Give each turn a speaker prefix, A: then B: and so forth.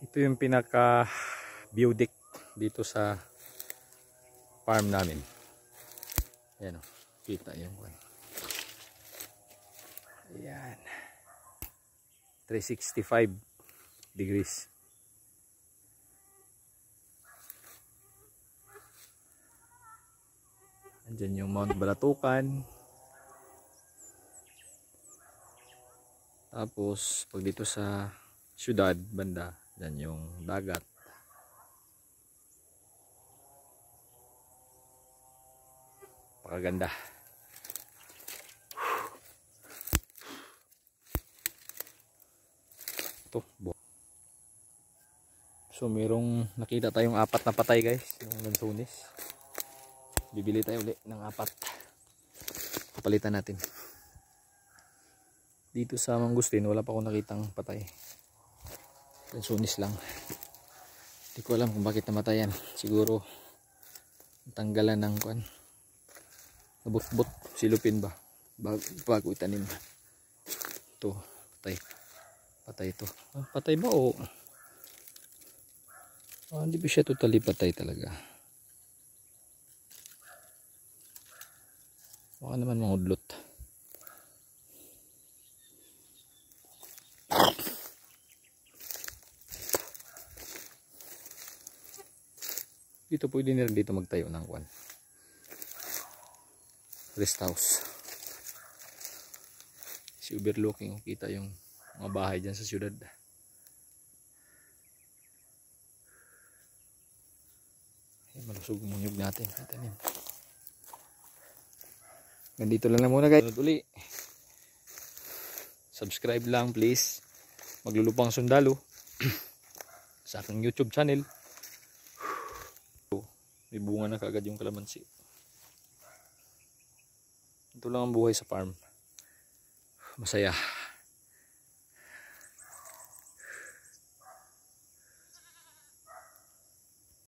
A: Ito yung pinaka view deck dito sa farm namin. Ayan o, kita yung ayan, 365 degrees. Andyan yung Mount Balatukan. Tapos pag dito sa syudad banda, dyan yung dagat. Pakaganda. Ito. So merong nakita tayong 4 na patay guys, yung lansunis. Bibili tayo ulit ng 4. Papalitan natin. Dito sa Mangustin wala pa akong nakitang patay. Lansunis lang. Hindi ko alam kung bakit namatayan. Siguro tanggalan ng kuan. Nabutbut, silupin ba? Bago itanim. Ito, patay. Patay ito. Ah, patay ba o? Ah, hindi ba siya totally patay talaga? Baka naman mangudlot. Dito pwede na rin dito magtayo ng kuan. Rest house. Si overlooking, kita yung mga bahay dyan sa syudad. Ay, malusog yung munyog natin. Nandito lang na muna guys. Uli. Subscribe lang please. Maglulupang sundalo sa aking YouTube channel. May bunga na kagad yung kalamansi. Ito lang ang buhay sa farm. Masaya.